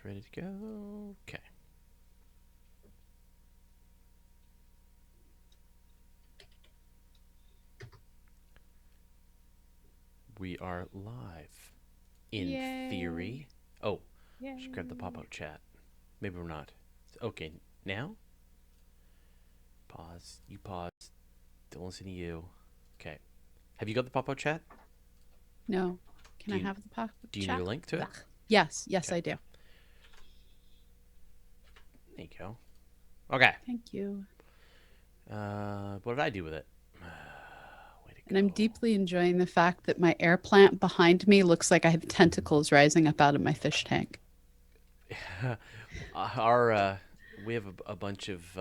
guys ready to go? Okay. We are live. In theory. Oh, Yay. should grab the pop-out chat. Maybe we're not. Okay, now? Pause. You pause. Don't listen to you. Okay. Have you got the pop-out chat? No. Can I have the pop Do you chat? need a link to it? Ugh. Yes, Okay. I do. There you go. Okay. Thank you. What did I do with it? Way to And go. I'm deeply enjoying the fact that my air plant behind me looks like I have tentacles rising up out of my fish tank. We have a bunch of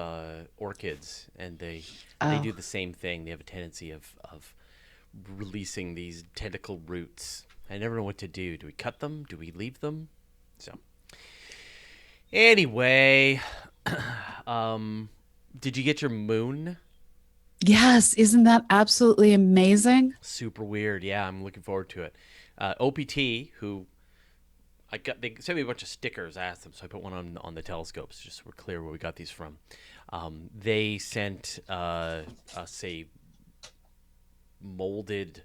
orchids, and they Oh, do the same thing. They have a tendency of releasing these tentacle roots. I never know what to do. Do we cut them? Do we leave them? So anyway, did you get your moon? yes. Isn't that absolutely amazing? Super weird. Yeah, I'm looking forward to it. OPT, who they sent me a bunch of stickers. I asked them, so I put one on the telescopes, just so we're clear where we got these from. They sent us a molded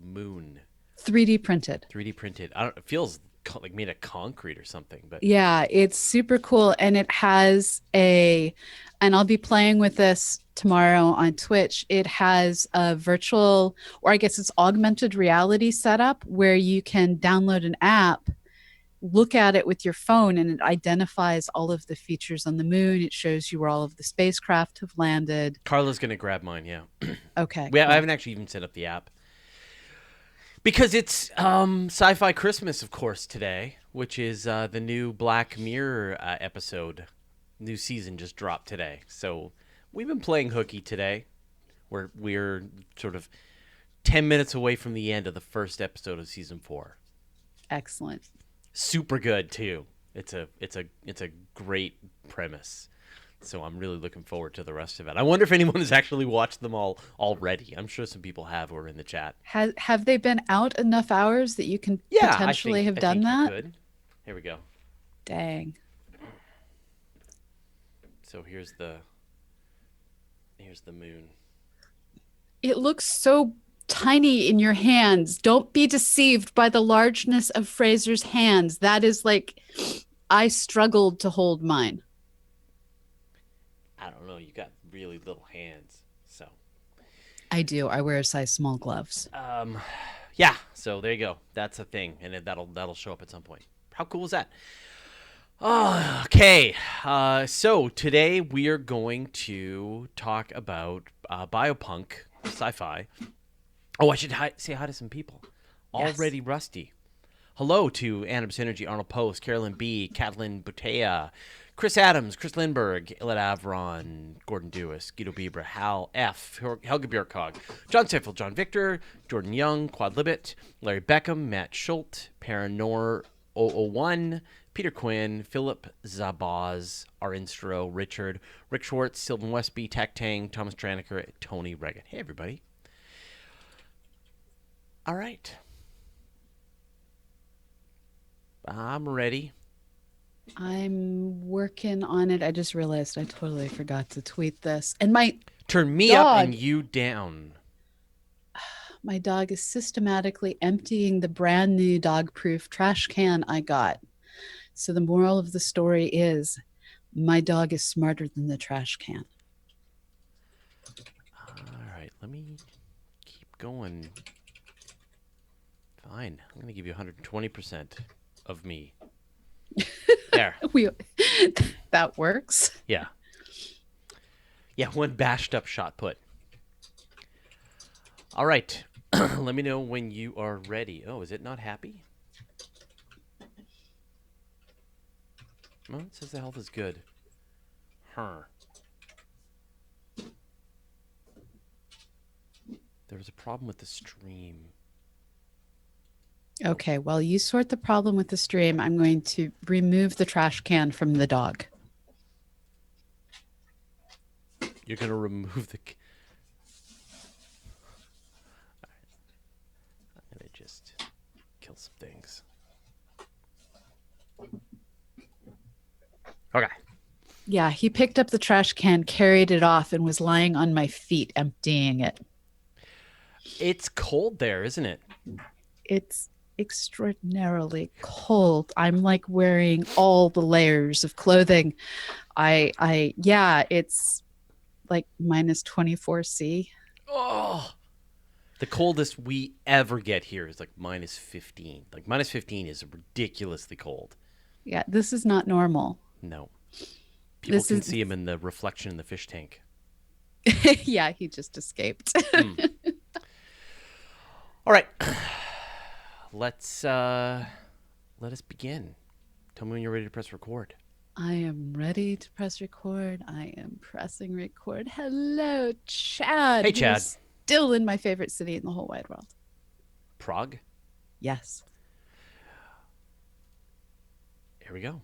moon, 3D printed. 3D printed. I don't. It feels like made of concrete or something, but Yeah, it's super cool. And it has and I'll be playing with this tomorrow on Twitch. It has a virtual, or I guess it's augmented reality setup where you can download an app, look at it with your phone, and it identifies all of the features on the moon. It shows you where all of the spacecraft have landed. Carla's gonna grab mine. Yeah, Okay, I cool. haven't actually even set up the app because it's Sci-Fi Christmas, of course, today, which is the new Black Mirror episode. New season just dropped today, so we've been playing hooky today. We're sort of 10 minutes away from the end of the first episode of season 4. Excellent. Super good too. It's a great premise. So I'm really looking forward to the rest of it. I wonder if anyone has actually watched them all already. I'm sure some people have who are in the chat. Have they been out enough hours that you can Yeah, potentially have I done think you that? could. Here we go. Dang. So here's the moon. It looks so tiny in your hands. Don't be deceived by the largeness of Fraser's hands. That is like, I struggled to hold mine. I don't know. You got really little hands. So I do. I wear a size small gloves. yeah. So there you go. That's a thing, and that'll show up at some point. How cool is that? Oh, okay. So today we are going to talk about biopunk sci-fi. Oh, I should say hi to some people. Yes. Already rusty. Hello to Anna Synergy, Arnold Post, Carolyn B, Kathleen Butea, Chris Adams, Chris Lindberg, Illet Avron, Gordon Dewis, Guido Bieber, Hal F, Helga Bjerkog, John Seyfeld, John Victor, Jordan Young, Quad Libet, Larry Beckham, Matt Schult, Paranor 001, Peter Quinn, Philip Zabaz, Arinstro, Richard, Rick Schwartz, Sylvan Westby, Tech Tang, Thomas Draniker, Tony Regan. Hey, everybody. All right. I'm ready. I'm working on it. I just realized I totally forgot to tweet this. And my Turn me up and dog, you down. my dog is systematically emptying the brand new dog proof trash can I got. So the moral of the story is my dog is smarter than the trash can. All right, let me keep going. Fine. I'm going to give you 120% of me. There. We that works. Yeah. Yeah, one bashed up shot put. All right. Let me know when you are ready. Oh, is it not happy? Well, it says the health is good. Huh. There was a problem with the stream. Okay, while you sort the problem with the stream, I'm going to remove the trash can from the dog. You're going to remove the... I'm going to just kill some things. Okay. Yeah, he picked up the trash can, carried it off, and was lying on my feet, emptying it. It's cold there, isn't it? It's extraordinarily cold. I'm like wearing all the layers of clothing. Yeah, it's like minus 24°C. Oh, the coldest we ever get here is like minus 15. Like minus 15 is ridiculously cold. Yeah, this is not normal. No. People This can is, see him in the reflection in the fish tank. yeah, he just escaped. Mm. All right. Let's let us begin. Tell me when you're ready to press record. I am ready to press record. I am pressing record. Hello, Chad. Hey, Chad. Who's still in my favorite city in the whole wide world. Prague? Yes. Here we go.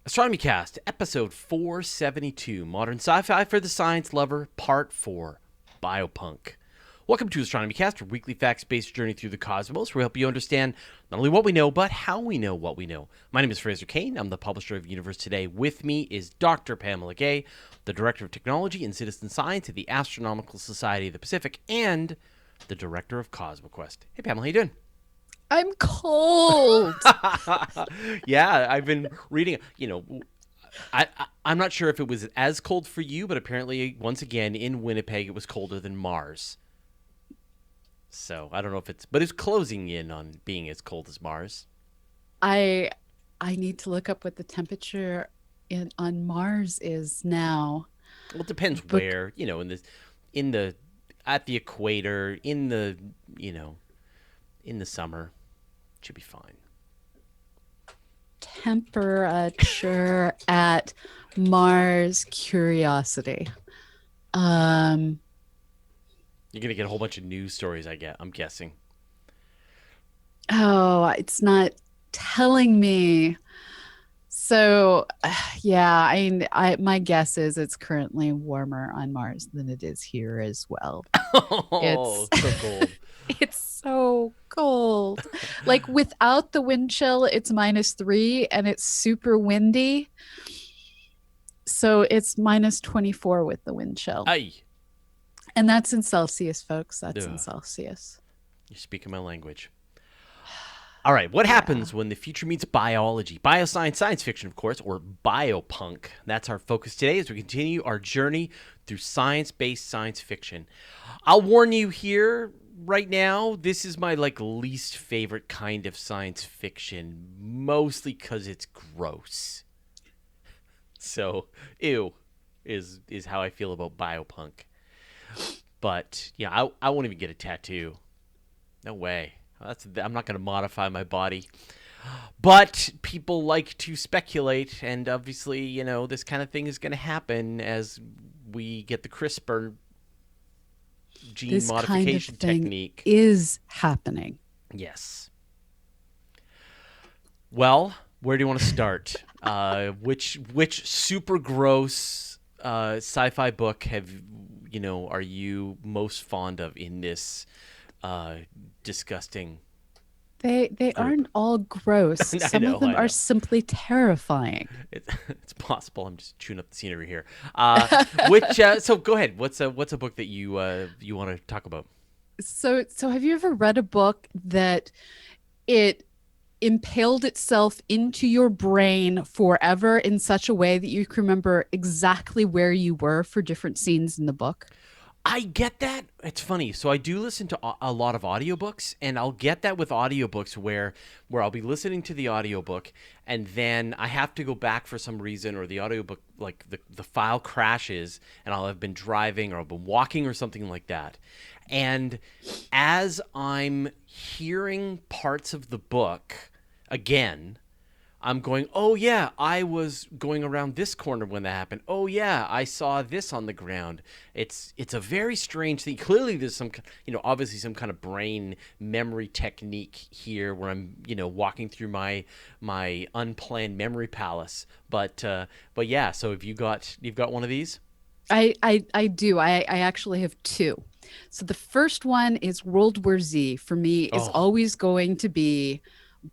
Astronomy Cast, episode 472, Modern Sci-Fi for the Science Lover, Part 4, Biopunk. Welcome to Astronomy Cast, a weekly facts-based journey through the cosmos, where we help you understand not only what we know, but how we know what we know. My name is Fraser Cain. I'm the publisher of Universe Today. With me is Dr. Pamela Gay, the Director of Technology and Citizen Science at the Astronomical Society of the Pacific, and the Director of CosmoQuest. Hey, Pamela, how you doing? I'm cold. Yeah, I've been reading, I'm not sure if it was as cold for you, but apparently, once again, in Winnipeg, it was colder than Mars. So I don't know if but it's closing in on being as cold as Mars. I need to look up what the temperature on Mars is now. Well, it depends But where, in the, at the equator, in the summer, it should be fine. temperature at Mars Curiosity. You're gonna get a whole bunch of news stories. I'm guessing. Oh, it's not telling me. So, yeah, my guess is it's currently warmer on Mars than it is here as well. Oh, It's so cold. it's so cold. Like without the wind chill, it's -3 and it's super windy. So it's -24 with the wind chill. Aye. And that's in Celsius, folks. That's in Ugh. Celsius. You're speaking my language. All right, what happens when the future meets biology? Bioscience, science fiction, of course, or biopunk. That's our focus today as we continue our journey through science-based science fiction. I'll warn you here right now, this is my least favorite kind of science fiction, mostly because it's gross. So, ew is how I feel about biopunk. But yeah, I won't even get a tattoo. No way. I'm not going to modify my body. But people like to speculate, and obviously, this kind of thing is going to happen as we get the CRISPR gene This kind of modification thing technique. is happening. Yes. Well, where do you want to start? Which super gross sci-fi book are you most fond of in this disgusting? They group? aren't all gross. I Some know, of them I know. are simply terrifying. It's possible. I'm just chewing up the scenery here. So go ahead. What's a book that you want to talk about? So have you ever read a book that it impaled itself into your brain forever in such a way that you can remember exactly where you were for different scenes in the book? I get that. It's funny. So I do listen to a lot of audiobooks, and I'll get that with audiobooks where I'll be listening to the audiobook and then I have to go back for some reason, or the audiobook, like the file crashes, and I'll have been driving or I've been walking or something like that. And as I'm hearing parts of the book again, I'm going, oh yeah, I was going around this corner when that happened. Oh yeah, I saw this on the ground. It's a very strange thing. Clearly, there's some, obviously some kind of brain memory technique here where I'm, walking through my unplanned memory palace. But yeah. So you've got one of these? I do. I actually have two. So the first one is World War Z. For me, is Oh, always going to be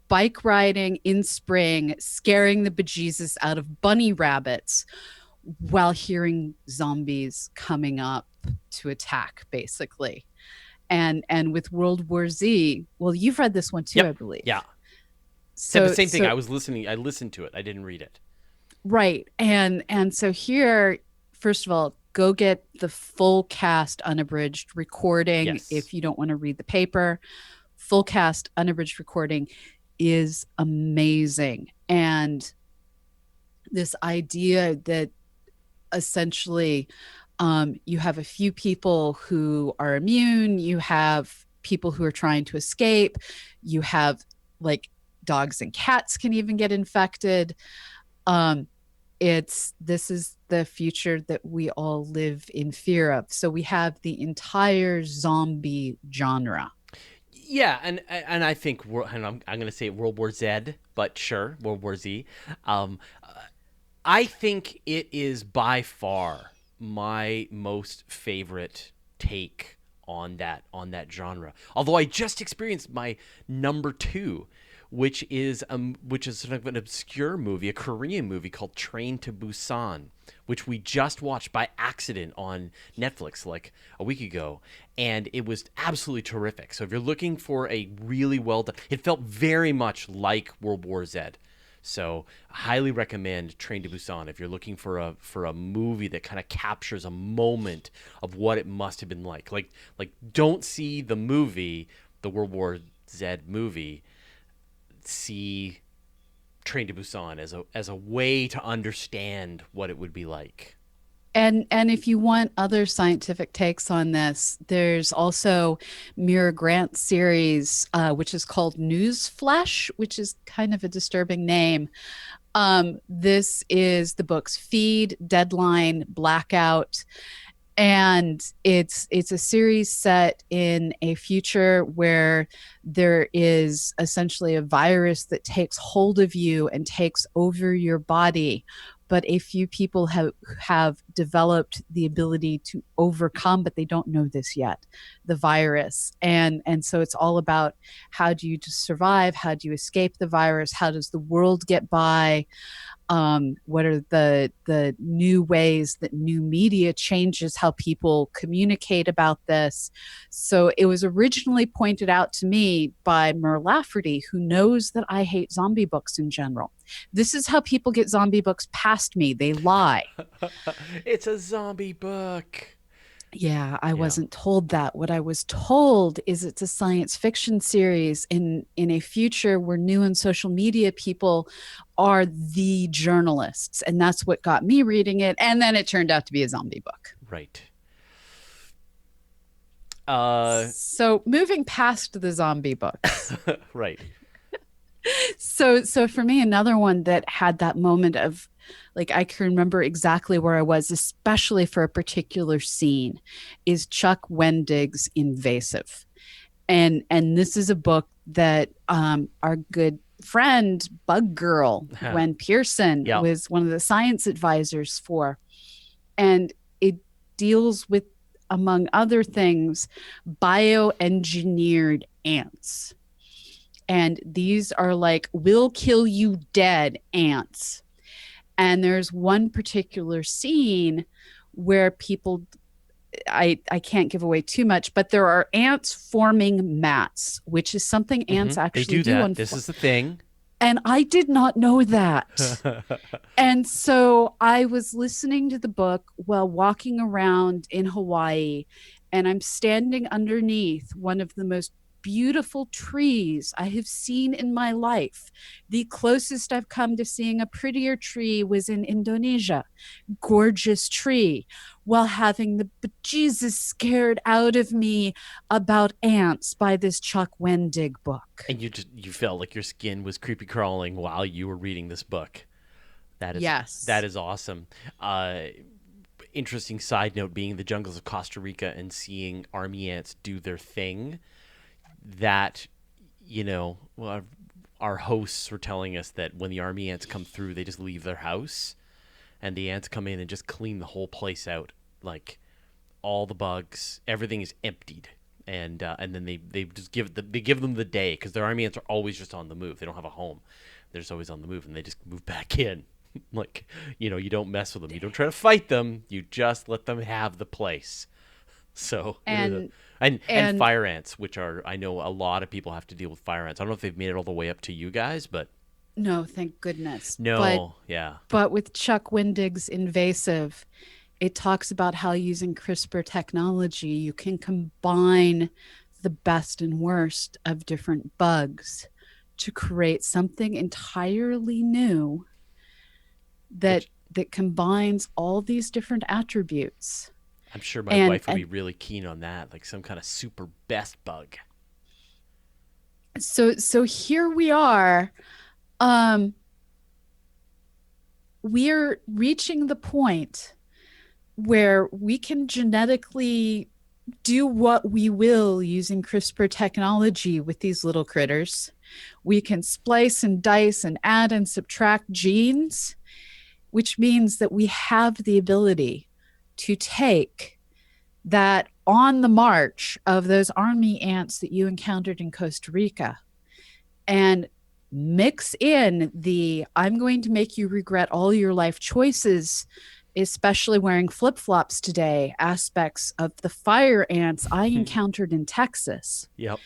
bike riding in spring, scaring the bejesus out of bunny rabbits while hearing zombies coming up to attack, basically. And with World War Z, well, you've read this one too, I Yep. believe. Yeah. Said the So same thing. so I listened to it. I didn't read it. right. And so here, first of all, go get the full cast unabridged recording Yes. if you don't want to read the paper. Full cast unabridged recording is amazing. And this idea that essentially you have a few people who are immune, you have people who are trying to escape, you have like dogs and cats can even get infected. um it's this is the future that we all live in fear of, so we have the entire zombie genre. Yeah, and I think and I'm going to say World War Z, but sure, World War Z. Um, I think it is by far my most favorite take on that genre. Although I just experienced my number two, which is sort of an obscure movie, a Korean movie called Train to Busan, which we just watched by accident on Netflix like a week ago, and it was absolutely terrific. So if you're looking for a really well done, it felt very much like World War Z. So I highly recommend Train to Busan if you're looking for a movie that kind of captures a moment of what it must have been like. Like don't see the movie, the World War Z movie. See Train to Busan as a way to understand what it would be like. And if you want other scientific takes on this, there's also Mira Grant's series, which is called News Flesh, which is kind of a disturbing name. This is the books Feed, Deadline, Blackout, and it's a series set in a future where there is essentially a virus that takes hold of you and takes over your body, but a few people have developed the ability to overcome, but they don't know this yet, the virus. And so it's all about how do you just survive, how do you escape the virus, how does the world get by, what are the new ways that new media changes how people communicate about this. So it was originally pointed out to me by Mur Lafferty, who knows that I hate zombie books in general. This is how people get zombie books past me. They lie. It's a zombie book. Yeah, I Yeah. wasn't told that. What I was told is it's a science fiction series in a future where new and social media people are the journalists. And that's what got me reading it. And then it turned out to be a zombie book. Right. Uh, So moving past the zombie books. right. So for me, another one that had that moment of like I can remember exactly where I was, especially for a particular scene, is Chuck Wendig's Invasive. And this is a book that our good friend Bug Girl Gwen Pearson Yeah. was one of the science advisors for, and it deals with, among other things, bioengineered ants. And these are like will kill you dead ants. And there's one particular scene where people, I can't give away too much, but there are ants forming mats, which is something ants They actually do do. that. This is the thing. And I did not know that. And so I was listening to the book while walking around in Hawaii, and I'm standing underneath one of the most beautiful trees I have seen in my life. The closest I've come to seeing a prettier tree was in Indonesia. Gorgeous tree, while having the bejesus scared out of me about ants by this Chuck Wendig book. And you felt like your skin was creepy crawling while you were reading this book. That Yes. is awesome. Uh, Interesting side note: being in the jungles of Costa Rica and seeing army ants do their thing. That well, our hosts were telling us that when the army ants come through, they just leave their house, and the ants come in and just clean the whole place out. Like all the bugs, everything is emptied, and then they just give them the day because their army ants are always just on the move. They don't have a home. They're just always on the move, and they just move back in. Like, you don't mess with them. You don't try to fight them. You just let them have the place. So And and and fire ants, which are, I know a lot of people have to deal with fire ants. I don't know if they've made it all the way up to you guys, but no, thank goodness. no, yeah, But with Chuck Wendig's Invasive, it talks about how using CRISPR technology, you can combine the best and worst of different bugs to create something entirely new that which that combines all these different attributes. I'm sure my And wife would be really keen on that, like some kind of super best bug. so here we are. Um, we're reaching the point where we can genetically do what we will using CRISPR technology with these little critters. We can splice and dice and add and subtract genes, which means that we have the ability to take that on the march of those army ants that you encountered in Costa Rica and mix in the I'm going to make you regret all your life choices, especially wearing flip flops today, aspects of the fire ants I encountered in Texas Yep.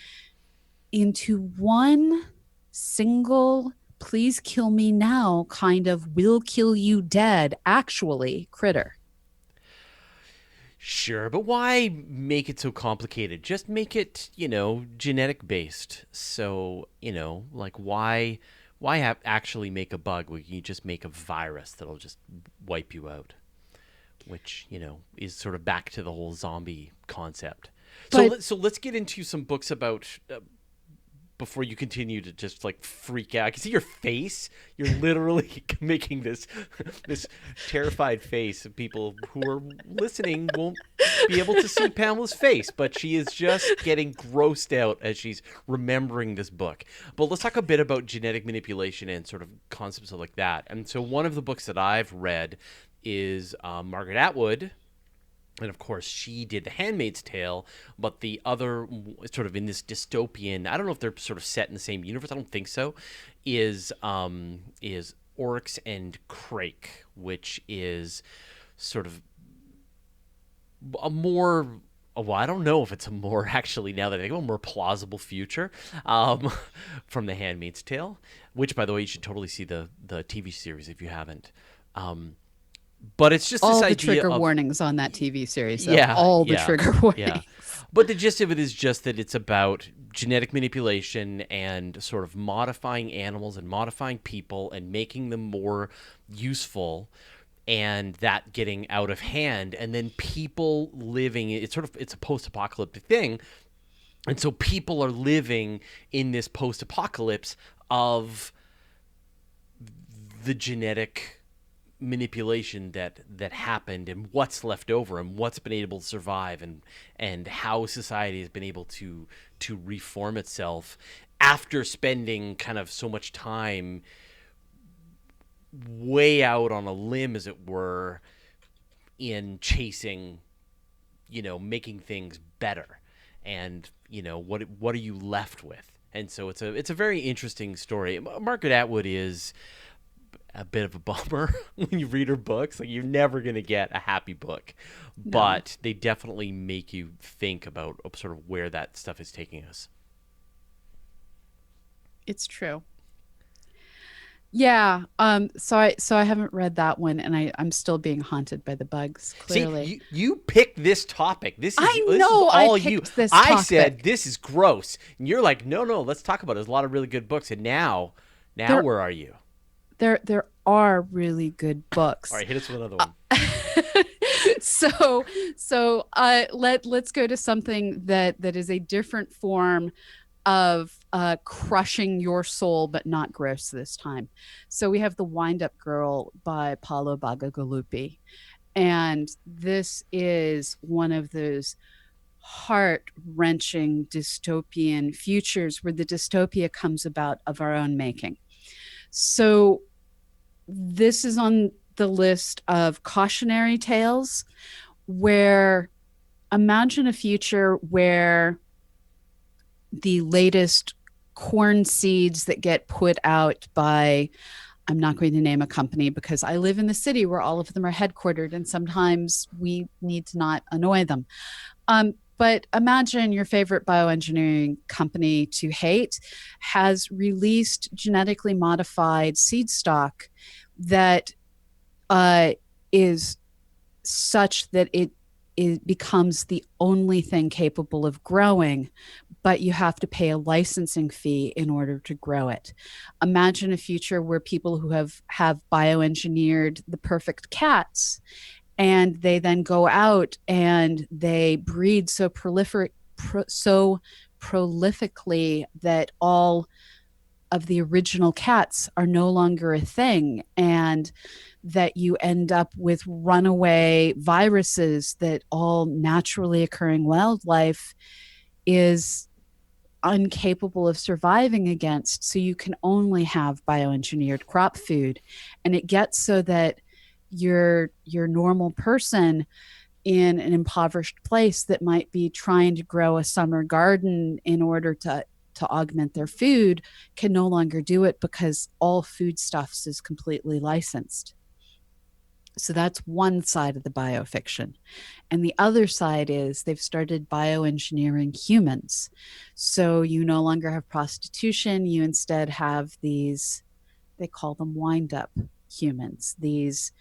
into one single, please kill me now kind of will kill you dead, actually, critter. Sure, but why make it so complicated? Just make it, genetic based. So, like why actually make a bug when you just make a virus that'll just wipe you out, which, is sort of back to the whole zombie concept. So But let's get into some books about before you continue to just like freak out. I can see your face. You're literally making this terrified face. And people who are listening won't be able to see Pamela's face, but she is just getting grossed out as she's remembering this book. But let's talk a bit about genetic manipulation and sort of concepts like that. And so one of the books that I've read is Margaret Atwood. And of course, she did The Handmaid's Tale, but the other, sort of in this dystopian, I don't know if they're sort of set in the same universe. I don't think so. Is Oryx and Crake, which is sort of a more, well, I don't know if it's a more, actually, now that I think about, a more plausible future from The Handmaid's Tale, which, by the way, you should totally see the TV series if you haven't. But it's just all this the idea trigger of, warnings on that TV series, though. yeah, All the yeah, trigger warnings. yeah. But the gist of it is just that it's about genetic manipulation and sort of modifying animals and modifying people and making them more useful, and that getting out of hand, and then people living, it's a post-apocalyptic thing. And so people are living in this post-apocalypse of the genetic manipulation that happened, and what's left over, and what's been able to survive, and how society has been able to reform itself after spending kind of so much time way out on a limb, as it were, in chasing, making things better, and what are you left with. And so it's a very interesting story. Margaret Atwood is a bit of a bummer when you read her books. Like, you're never going to get a happy book, but they definitely make you think about sort of where that stuff is taking us. It's true. Yeah. So I haven't read that one, and I'm still being haunted by the bugs, clearly. See, you picked this topic. This is I all picked you. this I topic. said this is gross, and you're like, no, let's talk about it. There's a lot of really good books, and now where are you? There are really good books. All right, hit us with another one. Let's go to something that is a different form of crushing your soul, but not gross this time. So we have The Windup Girl by Paolo Bacigalupi, and this is one of those heart-wrenching dystopian futures where the dystopia comes about of our own making. So this is on the list of cautionary tales, where imagine a future where the latest corn seeds that get put out by, I'm not going to name a company because I live in the city where all of them are headquartered, and sometimes we need to not annoy them. But imagine your favorite bioengineering company to hate has released genetically modified seed stock that is such that it becomes the only thing capable of growing, but you have to pay a licensing fee in order to grow it. Imagine a future where people who have bioengineered the perfect cats, and they then go out and they breed so prolifically that all of the original cats are no longer a thing, and that you end up with runaway viruses that all naturally occurring wildlife is incapable of surviving against. So you can only have bioengineered crop food. And it gets so that your normal person in an impoverished place that might be trying to grow a summer garden in order to augment their food can no longer do it because all foodstuffs is completely licensed. So that's one side of the biofiction. And the other side is they've started bioengineering humans. So you no longer have prostitution. You instead have these, they call them wind-up humans. These,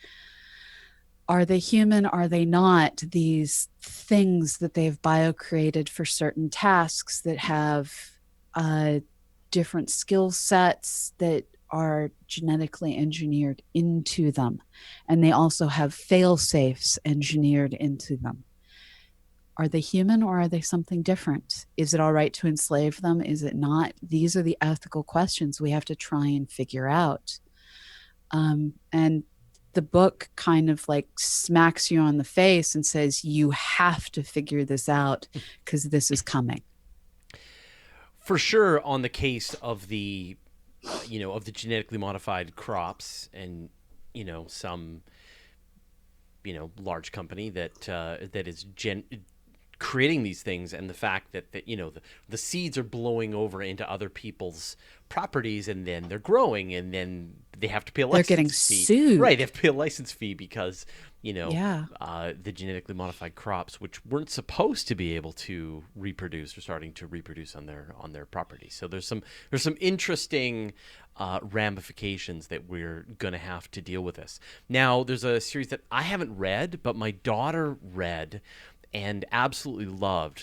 are they human? Are they not? These things that they've bio-created for certain tasks that have different skill sets that are genetically engineered into them. And they also have fail safes engineered into them. Are they human or are they something different? Is it all right to enslave them? Is it not? These are the ethical questions we have to try and figure out. And the book kind of like smacks you on the face and says, you have to figure this out because this is coming. For sure, on the case of the of the genetically modified crops, and some large company that is creating these things, and the fact that the seeds are blowing over into other people's properties, and then they're growing, and then they have to pay a license fee. They're getting sued. Right, they have to pay a license fee because Yeah. the genetically modified crops, which weren't supposed to be able to reproduce, are starting to reproduce on their property. So there's some interesting ramifications that we're gonna have to deal with this. Now, there's a series that I haven't read, but my daughter read and absolutely loved,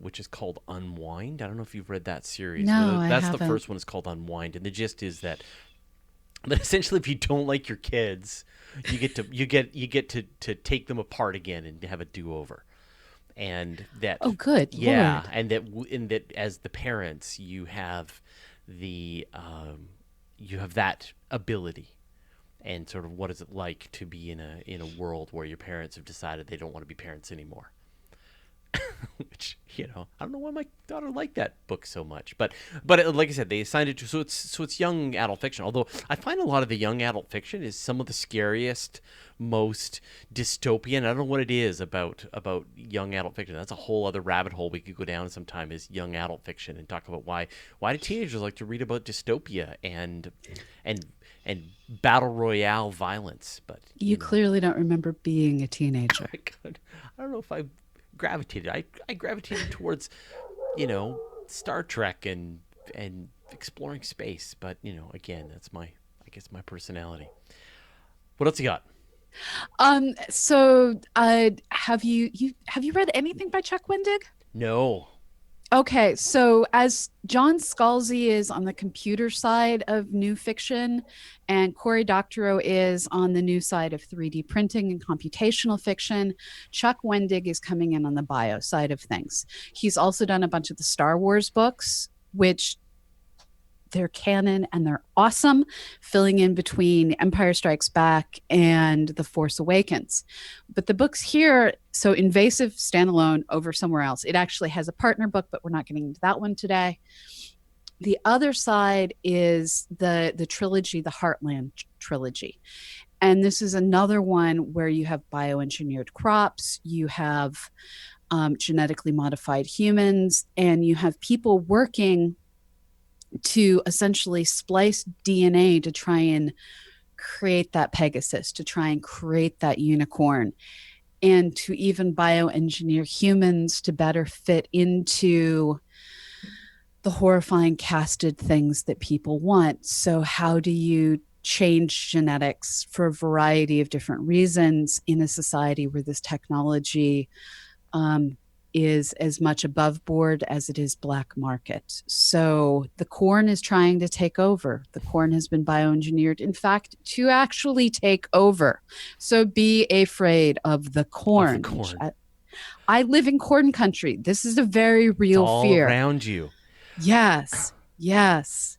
which is called Unwind. I don't know if you've read that series. No, I That's haven't. the first one. Is called Unwind, and the gist is that essentially, if you don't like your kids, you get to take them apart again and have a do-over. And that, Oh, good yeah, Lord. and that as the parents, you have that ability. And sort of what is it like to be in a world where your parents have decided they don't want to be parents anymore? Which, I don't know why my daughter liked that book so much, but like I said, they assigned it to, so it's young adult fiction. Although I find a lot of the young adult fiction is some of the scariest, most dystopian. I don't know what it is about young adult fiction. That's a whole other rabbit hole we could go down sometime, is young adult fiction, and talk about why do teenagers like to read about dystopia and battle royale violence. But You clearly don't remember being a teenager. I don't know if I gravitated. I gravitated towards, Star Trek and exploring space. But again, that's I guess my personality. What else you got? So have you read anything by Chuck Wendig? No. Okay, so as John Scalzi is on the computer side of new fiction, and Cory Doctorow is on the new side of 3D printing and computational fiction, Chuck Wendig is coming in on the bio side of things. He's also done a bunch of the Star Wars books, which they're canon and they're awesome, filling in between Empire Strikes Back and The Force Awakens. But the books here, so Invasive standalone over somewhere else. It actually has a partner book, but we're not getting into that one today. The other side is the trilogy, the Heartland trilogy. And this is another one where you have bioengineered crops, you have genetically modified humans, and you have people working to essentially splice DNA to try and create that Pegasus, to try and create that unicorn, and to even bioengineer humans to better fit into the horrifying casted things that people want. So, how do you change genetics for a variety of different reasons in a society where this technology is as much above board as it is black market? So the corn is trying to take over. The corn has been bioengineered, in fact, to actually take over. So be afraid of the corn. Of the corn. I live in corn country. This is a very real it's all fear. around you. Yes. Yes.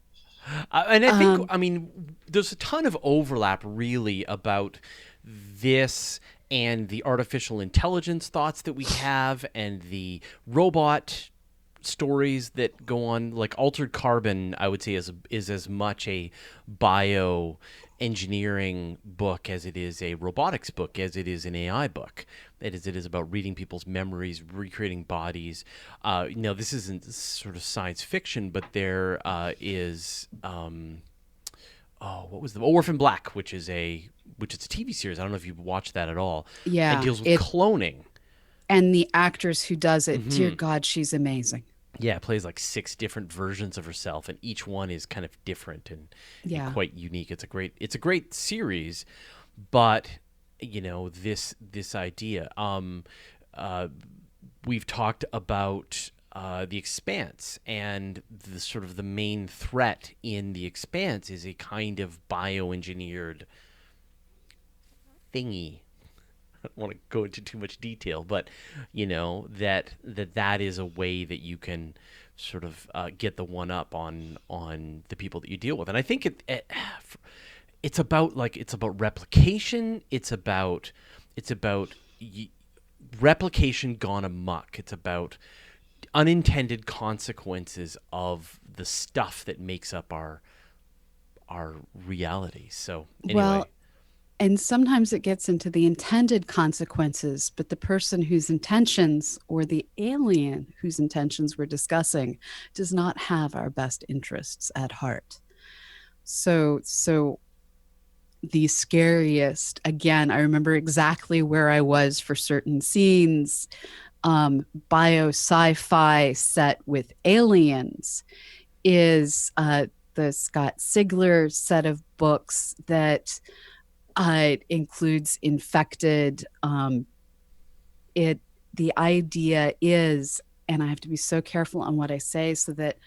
And I think, I mean, there's a ton of overlap really about this and the artificial intelligence thoughts that we have and the robot stories that go on. Like Altered Carbon, I would say is as much a bioengineering book as it is a robotics book, as it is an AI book. It is about reading people's memories, recreating bodies. This isn't sort of science fiction, but there is what was the Orphan Black, which is a TV series. I don't know if you've watched that at all. Yeah. It deals with cloning. And the actress who does it, dear God, she's amazing. Yeah, plays like 6 different versions of herself, and each one is kind of different and quite unique. It's a great series, but this idea. We've talked about The Expanse, and the sort of the main threat in The Expanse is a kind of bioengineered thingy. I don't want to go into too much detail, but that is a way that you can sort of get the one up on the people that you deal with. And I think it's about replication. It's about replication gone amok. It's about unintended consequences of the stuff that makes up our reality. So anyway. Well, and sometimes it gets into the intended consequences, but the person whose intentions, or the alien whose intentions we're discussing, does not have our best interests at heart. So the scariest, again, I remember exactly where I was for certain scenes, bio sci-fi set with aliens, is the Scott Sigler set of books that it includes Infected. The idea is, and I have to be so careful on what I say so that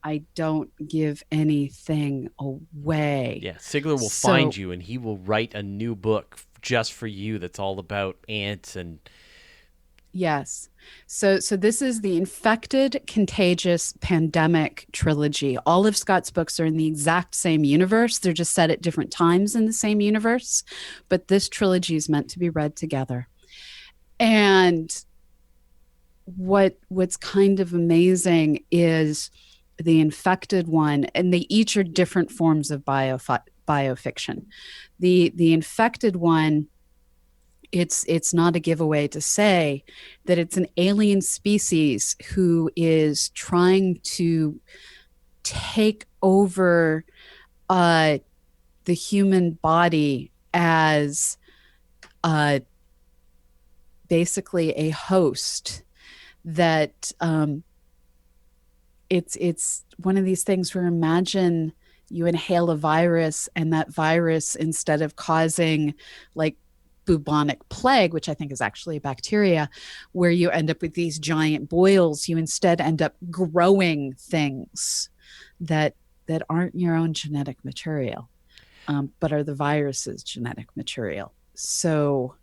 I don't give anything away. Yeah, Sigler will find you, and he will write a new book just for you that's all about ants and... Yes. So this is the Infected, Contagious, Pandemic trilogy. All of Scott's books are in the exact same universe. They're just set at different times in the same universe. But this trilogy is meant to be read together. And what's kind of amazing is the Infected one, and they each are different forms of biofiction. The Infected one, it's not a giveaway to say that it's an alien species who is trying to take over the human body as basically a host. That it's one of these things where, imagine you inhale a virus, and that virus, instead of causing like bubonic plague, which I think is actually a bacteria, where you end up with these giant boils, you instead end up growing things that aren't your own genetic material, but are the virus's genetic material. So,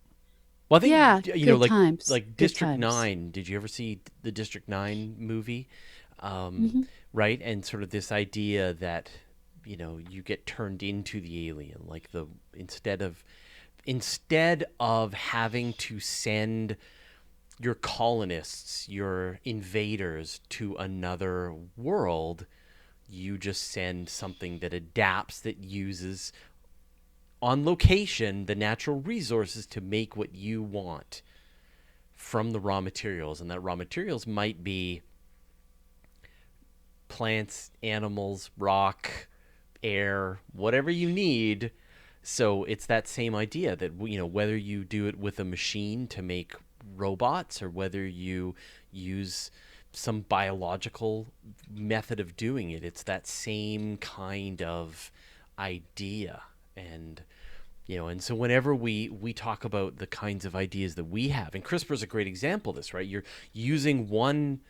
well, I think, good times. Like District 9. Did you ever see the District 9 movie? Right? And sort of this idea that, you get turned into the alien, like instead of having to send your colonists, your invaders to another world, you just send something that adapts, that uses on location the natural resources to make what you want from the raw materials, and that raw materials might be plants, animals, rock, air, whatever you need. So it's that same idea that, whether you do it with a machine to make robots or whether you use some biological method of doing it, it's that same kind of idea. And so whenever we talk about the kinds of ideas that we have, and CRISPR is a great example of this, right? You're using one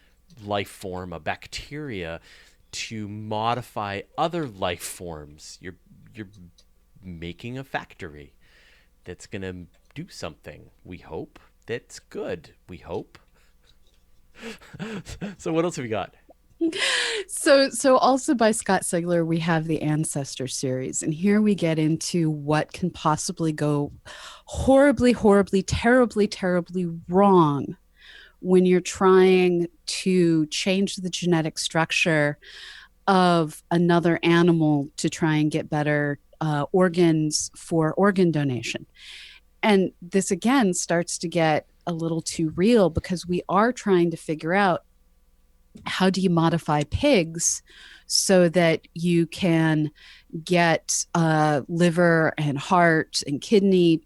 life form, a bacteria, to modify other life forms. You're making a factory that's going to do something, we hope, that's good, we hope. So what else have we got? So also by Scott Sigler, we have the Ancestor series. And here we get into what can possibly go horribly, horribly, terribly, terribly wrong when you're trying to change the genetic structure of another animal to try and get better organs for organ donation. And this again starts to get a little too real, because we are trying to figure out, how do you modify pigs so that you can get liver and heart and kidneys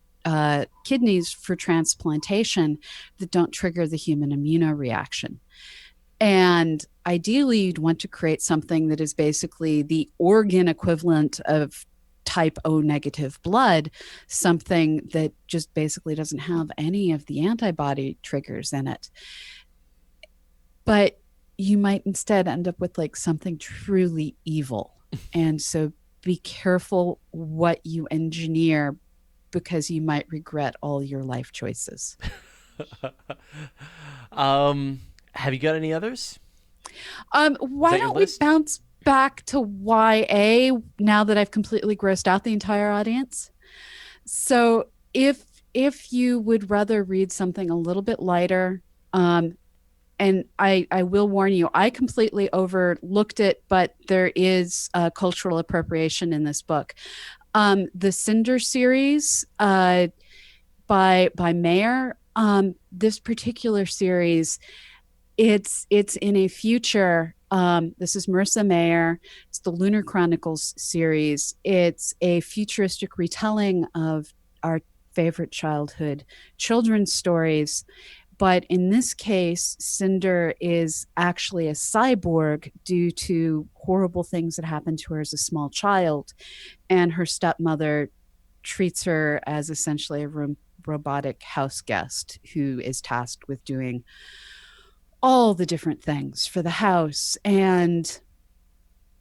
for transplantation that don't trigger the human immunoreaction? And ideally, you'd want to create something that is basically the organ equivalent of type O negative blood, something that just basically doesn't have any of the antibody triggers in it. But you might instead end up with like something truly evil. And so be careful what you engineer, because you might regret all your life choices. Have you got any others? Why don't we bounce back to YA now that I've completely grossed out the entire audience? So if you would rather read something a little bit lighter, and I will warn you, I completely overlooked it, but there is cultural appropriation in this book. The Cinder series by Mayer. This particular series, it's in a future. This is Marissa Mayer. It's the Lunar Chronicles series. It's a futuristic retelling of our favorite childhood children's stories. But in this case, Cinder is actually a cyborg due to horrible things that happened to her as a small child. And her stepmother treats her as essentially a robotic house guest who is tasked with doing all the different things for the house. And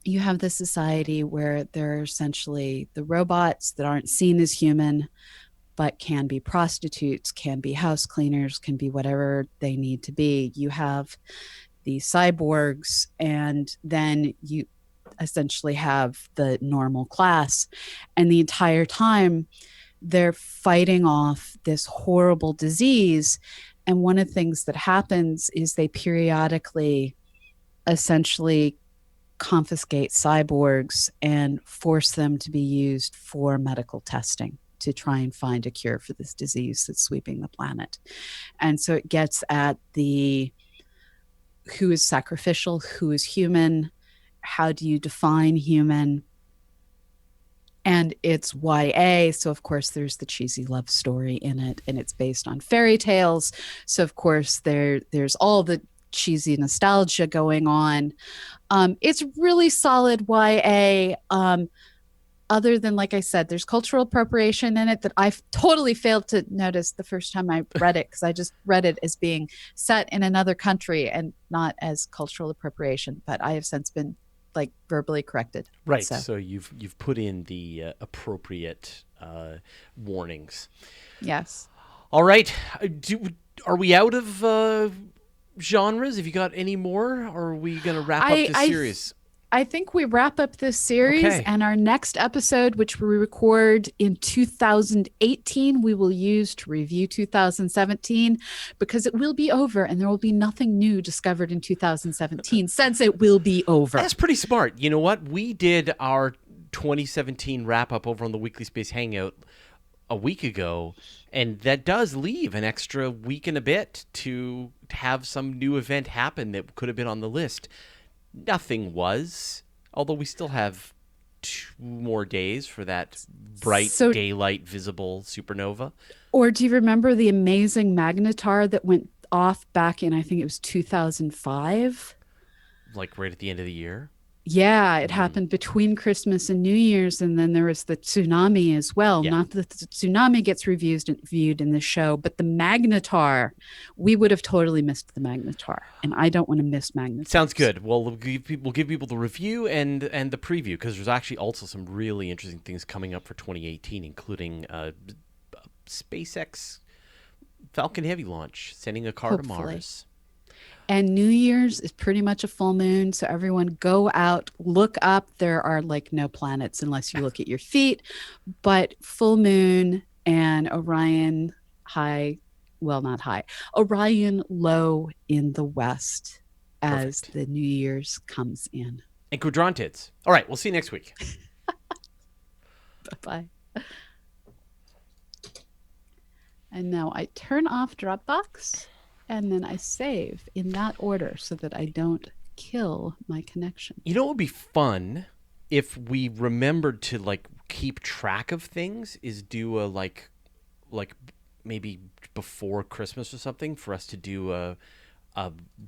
you have this society where there are essentially the robots that aren't seen as human, but can be prostitutes, can be house cleaners, can be whatever they need to be. You have the cyborgs, and then you essentially have the normal class. And the entire time, they're fighting off this horrible disease. And one of the things that happens is they periodically essentially confiscate cyborgs and force them to be used for medical testing, to try and find a cure for this disease that's sweeping the planet. And so it gets at the who is sacrificial, who is human, how do you define human? And it's YA, so of course there's the cheesy love story in it, and it's based on fairy tales. So of course there's all the cheesy nostalgia going on. It's really solid YA. Other than, like I said, there's cultural appropriation in it that I totally failed to notice the first time I read it, because I just read it as being set in another country and not as cultural appropriation. But I have since been like verbally corrected. Right. So you've put in the appropriate warnings. Yes. All right. Are we out of genres? Have you got any more, or are we going to wrap up this series? I think we wrap up this series, and our next episode, which we record in 2018, we will use to review 2017, because it will be over and there will be nothing new discovered in 2017 since it will be over. That's pretty smart. You know what? We did our 2017 wrap up over on the Weekly Space Hangout a week ago, and that does leave an extra week and a bit to have some new event happen that could have been on the list. Nothing was, although we still have 2 more days for that bright So, daylight visible supernova, or do you remember the amazing magnetar that went off back in, I think it was 2005? like right at the end of the year. Yeah, it Mm-hmm. happened between Christmas and New Year's, and then there was the tsunami as well. Yeah. Not that the tsunami gets viewed in the show, but the magnetar, we would have totally missed the magnetar, and I don't want to miss Sounds magnetars. good. Well, we'll give people the review and the preview, because there's actually also some really interesting things coming up for 2018, including SpaceX Falcon Heavy launch, sending a car to Hopefully. Mars. And New Year's is pretty much a full moon. So everyone go out, look up. There are like no planets unless you look at your feet, but full moon and Orion high, well, not high, Orion low in the west as Perfect. the New Year's comes in. And quadrantids. All right, we'll see you next week. Bye bye. And now I turn off Dropbox and then I save in that order so that I don't kill my connection. You know what would be fun if we remembered to like keep track of things is do a like maybe before Christmas or something for us to do a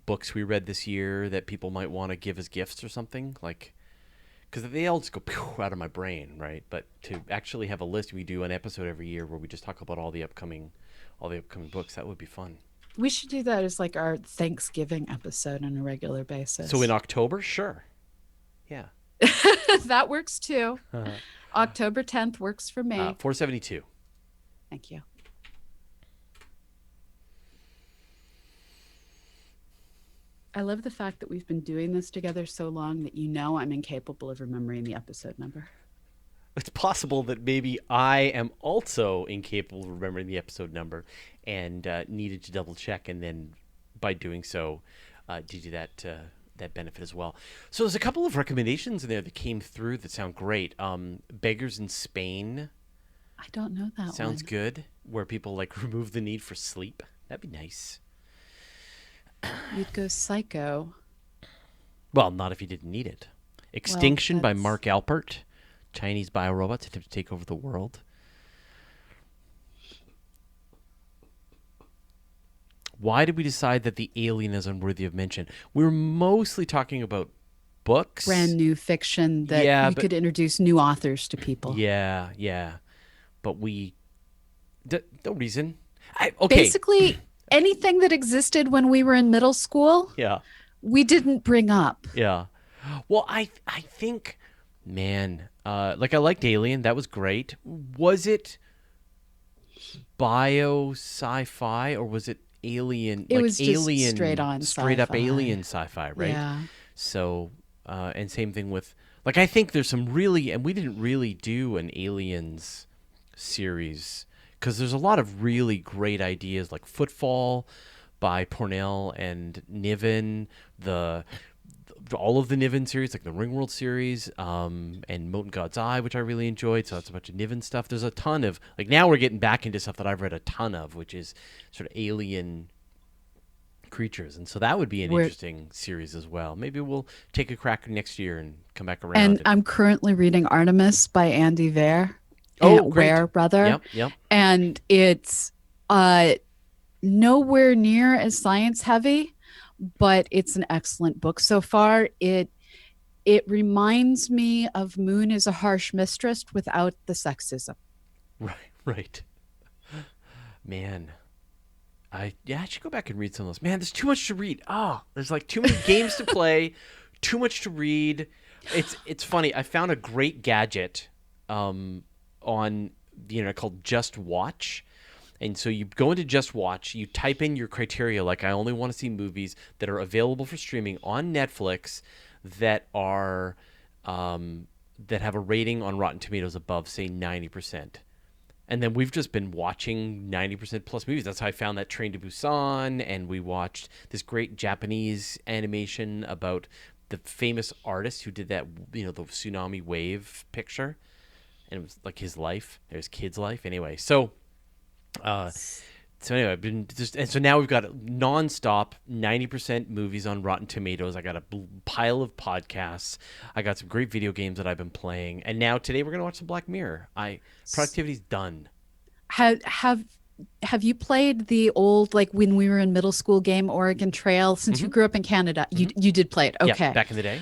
books we read this year that people might want to give as gifts or something, like, because they all just go out of my brain, right? But to actually have a list, we do an episode every year where we just talk about all the upcoming books. That would be fun. We should do that as like our Thanksgiving episode on a regular basis. So in October, sure, yeah. That works too. October 10th works for me. 472. Thank you. I love the fact that we've been doing this together so long that you know I'm incapable of remembering the episode number. It's possible that maybe I am also incapable of remembering the episode number and needed to double check, and then by doing so, did you that benefit as well. So there's a couple of recommendations in there that came through that sound great. Beggars in Spain I don't know that sounds one. good, where people like remove the need for sleep. That'd be nice. You'd go psycho. Well, not if you didn't need it. Well, Extinction by that's Mark Alpert. Chinese biorobots attempt to take over the world. Why did we decide that the alien is unworthy of mention? We were mostly talking about books. brand new fiction that Yeah, we but could introduce new authors to people. yeah. But we, no reason. Okay. Basically, anything that existed when we were in middle school, Yeah. we didn't bring up. Yeah. Well, I think, man, like I liked Alien. That was great. Was it bio sci-fi or was it alien? It Like was just alien, straight on straight up sci-fi. alien sci-fi, right? Yeah. So, and same thing with, like, I think there's some really, and we didn't really do an Aliens series because there's a lot of really great ideas like Footfall by Pornell and Niven, all of the Niven series, like the Ringworld series, and Mote in God's Eye, which I really enjoyed. So that's a bunch of Niven stuff. There's a ton of, like, now we're getting back into stuff that I've read a ton of, which is sort of alien creatures, and so that would be an interesting series as well. Maybe we'll take a crack next year and come back around. And I'm currently reading Artemis by Andy Weir. Oh, great. Ware, rather. Yep. And it's nowhere near as science heavy, but it's an excellent book so far. It reminds me of Moon is a Harsh Mistress without the sexism. Right. Man, I should go back and read some of those. Man, there's too much to read. There's like too many games to play, too much to read. It's funny. I found a great gadget on the internet called Just Watch. And so you go into Just Watch, you type in your criteria, like I only want to see movies that are available for streaming on Netflix that are that have a rating on Rotten Tomatoes above, say, 90%. And then we've just been watching 90% plus movies. That's how I found that Train to Busan, and we watched this great Japanese animation about the famous artist who did that, the tsunami wave picture. and it was like his life, his kid's life. Anyway, so anyway, I've been just, and so now we've got nonstop 90% movies on Rotten Tomatoes. I got a pile of podcasts. I got some great video games that I've been playing, and now today we're gonna watch some Black Mirror. Productivity's done. Have you played the old, like when we were in middle school game Oregon Trail? Since you grew up in Canada, you did play it. Okay. Yeah, back in the day.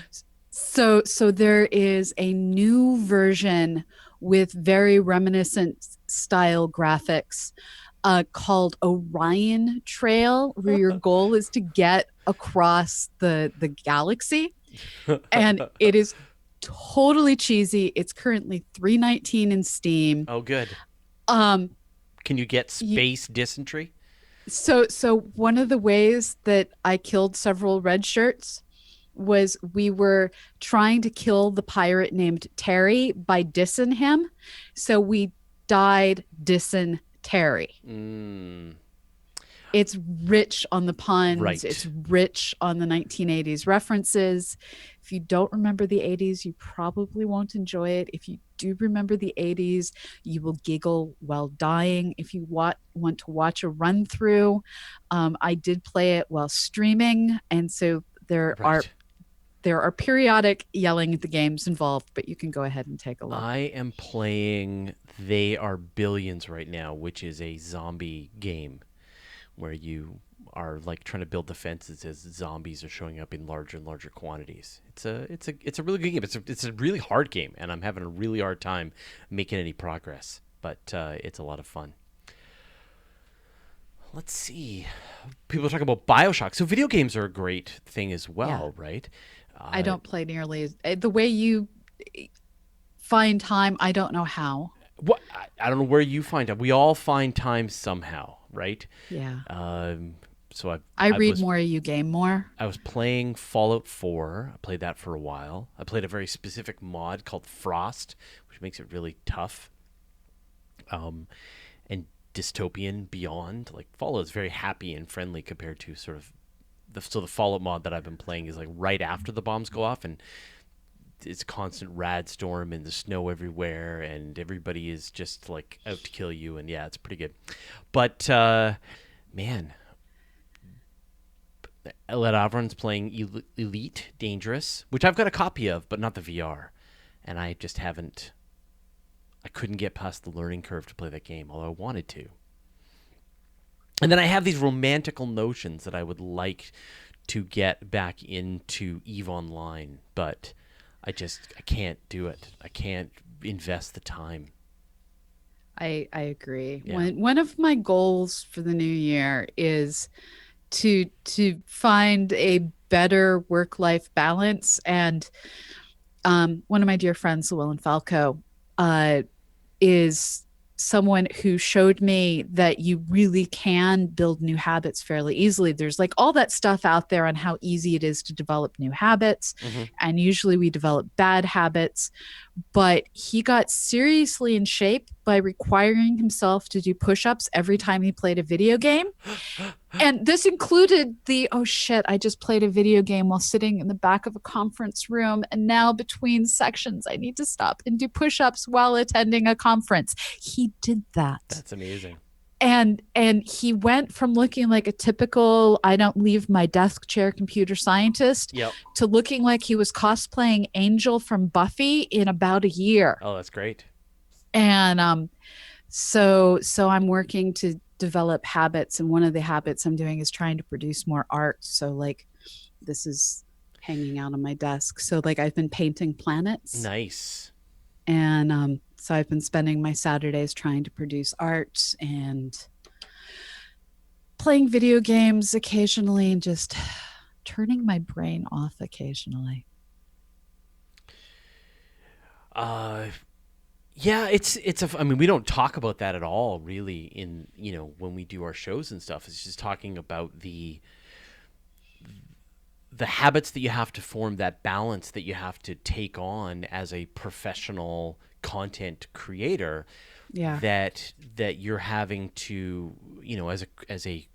So there is a new version with very reminiscent style graphics called Orion Trail, where your goal is to get across the galaxy. And it is totally cheesy. It's currently $3.19 in Steam. Oh, good. Can you get space dysentery? So one of the ways that I killed several red shirts was we were trying to kill the pirate named Terry by dissing him. So we died dissing Terry. It's rich on the puns. Right. It's rich on the 1980s references. If you don't remember the 80s, you probably won't enjoy it. If you do remember the 80s, you will giggle while dying. If you want to watch a run through, I did play it while streaming. And so there are periodic yelling at the games involved, but you can go ahead and take a look. I am playing They Are Billions right now, which is a zombie game where you are like trying to build defenses as zombies are showing up in larger and larger quantities. It's a really good game. It's a really hard game, and I'm having a really hard time making any progress, but it's a lot of fun. Let's see. People are talking about Bioshock. So video games are a great thing as well, right? I don't play nearly the way you find time. I don't know how. What I don't know where you find time. We all find time somehow, right? Yeah. So I read more, you game more. I was playing Fallout 4. I played that for a while. I played a very specific mod called Frost, which makes it really tough. And Dystopian Beyond. Like Fallout is very happy and friendly compared to sort of the Fallout mod that I've been playing is like right after the bombs go off, and it's constant rad storm and the snow everywhere, and everybody is just like out to kill you, and yeah, it's pretty good. But man, Elliot Avron's playing Elite Dangerous, which I've got a copy of, but not the VR, and I just haven't. I couldn't get past the learning curve to play that game, although I wanted to. And then I have these romantical notions that I would like to get back into EVE Online, but I can't do it. I can't invest the time. I agree. Yeah. One of my goals for the new year is to find a better work-life balance. And one of my dear friends, Llewellyn Falco, is someone who showed me that you really can build new habits fairly easily. There's like all that stuff out there on how easy it is to develop new habits. And usually we develop bad habits, but he got seriously in shape by requiring himself to do push-ups every time he played a video game. And this included I just played a video game while sitting in the back of a conference room, and now between sections I need to stop and do push-ups while attending a conference. He did that. That's amazing. And he went from looking like a typical I don't leave my desk chair computer scientist to looking like he was cosplaying Angel from Buffy in about a year. Oh, that's great. And so I'm working to develop habits, and one of the habits I'm doing is trying to produce more art. So like this is hanging out on my desk. So like I've been painting planets. Nice. And so I've been spending my Saturdays trying to produce art and playing video games occasionally and just turning my brain off occasionally. Yeah, I mean, we don't talk about that at all really in, when we do our shows and stuff. It's just talking about the habits that you have to form, that balance that you have to take on as a professional content creator. Yeah. That you're having to, as a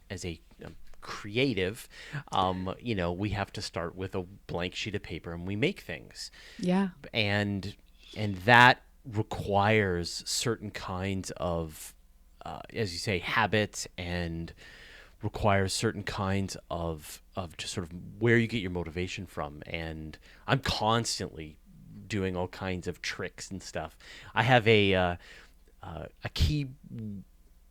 creative, we have to start with a blank sheet of paper and we make things. Yeah. And that requires certain kinds of, as you say, habits, and requires certain kinds of just sort of where you get your motivation from. And I'm constantly doing all kinds of tricks and stuff. I have a key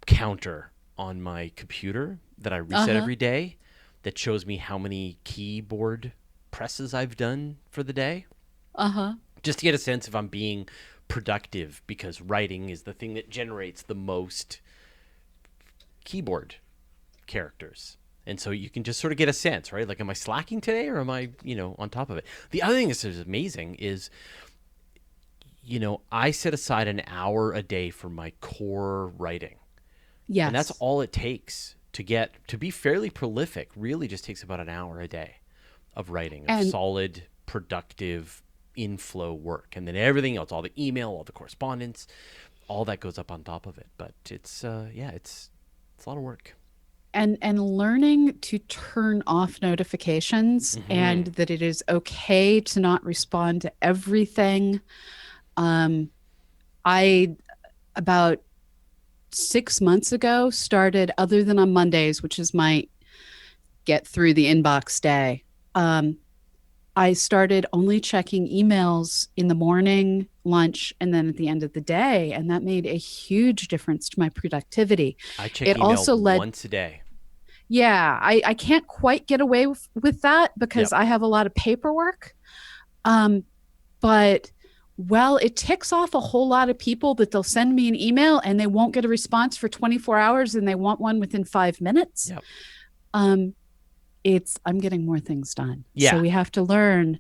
counter on my computer that I reset Uh-huh. every day that shows me how many keyboard presses I've done for the day, Uh-huh. just to get a sense if I'm being productive, because writing is the thing that generates the most keyboard characters. And so you can just sort of get a sense, right? Like, am I slacking today, or am I, on top of it? The other thing that's amazing is, I set aside an hour a day for my core writing. And that's Yes. all it takes to be fairly prolific. Really just takes about an hour a day of writing, of And solid, productive, inflow work. And then everything else, all the email, all the correspondence, all that goes up on top of it. But it's a lot of work. and learning to turn off notifications, and Hmm. that it is okay to not respond to everything. Um, I about 6 months ago started, other than on Mondays, which is my get through the inbox day. I started only checking emails in the morning, lunch, and then at the end of the day. And that made a huge difference to my productivity. I check It email also led, once a day. yeah, I can't quite get away with that because Yep. I have a lot of paperwork. Um, but well, it ticks off a whole lot of people that they'll send me an email and they won't get a response for 24 hours and they want one within 5 minutes. Yep. Um, I'm getting more things done. So Yeah. we have to learn.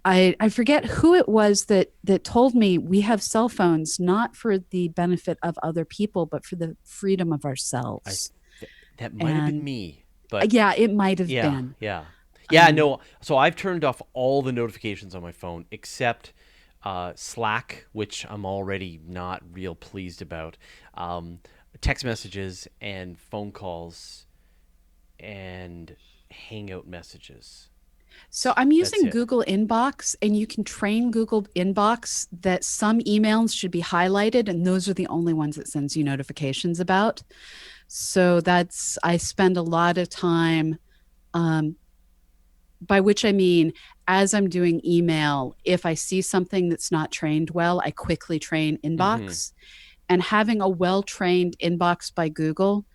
I forget who it was that told me we have cell phones not for the benefit of other people, but for the freedom of I ourselves. That might have been And me, but yeah, it might have yeah, been. yeah, yeah. Um, No, so I've turned off all the notifications on my phone except Slack, which I'm already not real pleased about. Um, Text messages and phone calls and Hangout messages. so I'm That's using it. Google Inbox, and you can train Google Inbox that some emails should be highlighted, and those are the only ones it sends you notifications about. So I spend a lot of time, um, by which I mean, as I'm doing email, if I see something that's not trained well, I quickly train Mm-hmm. inbox. And having a well trained inbox by Google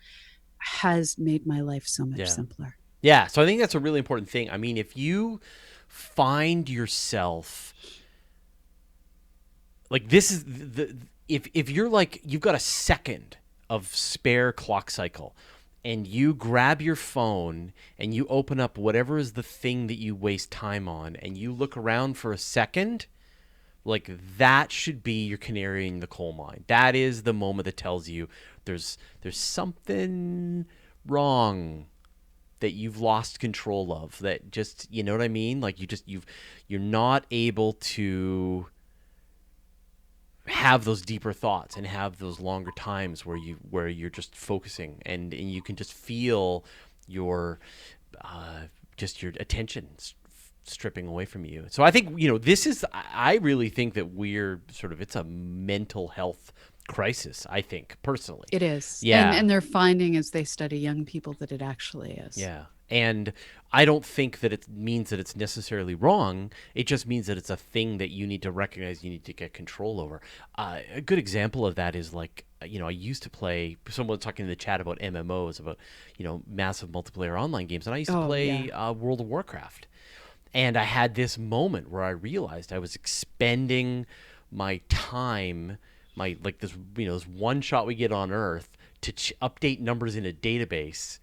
has made my life so much Yeah. simpler. Yeah. So I think that's a really important thing. I mean, if you find yourself like this is the if you're like you've got a second of spare clock cycle, and you grab your phone and you open up whatever is the thing that you waste time on, and you look around for a second, like that should be your canary in the coal mine. That is the moment that tells you there's something wrong, that you've lost control of, that just, you know what I mean, like you're not able to have those deeper thoughts and have those longer times where you're just focusing, and you can just feel your uh, just your attention stripping away from you. So I think, this is, I really think that we're sort of, it's a mental health crisis, I think, personally. It is. And Yeah. they're finding as they study young people that it actually is. Yeah. And I don't think that it means that it's necessarily wrong. It just means that it's a thing that you need to recognize, you need to get control over. A good example of that is like, I used to play, someone was talking in the chat about MMOs, about, massive multiplayer online games. And I used to Oh, yeah. play World of Warcraft. And I had this moment where I realized I was expending my time, like this, this one shot we get on Earth to update numbers in a database.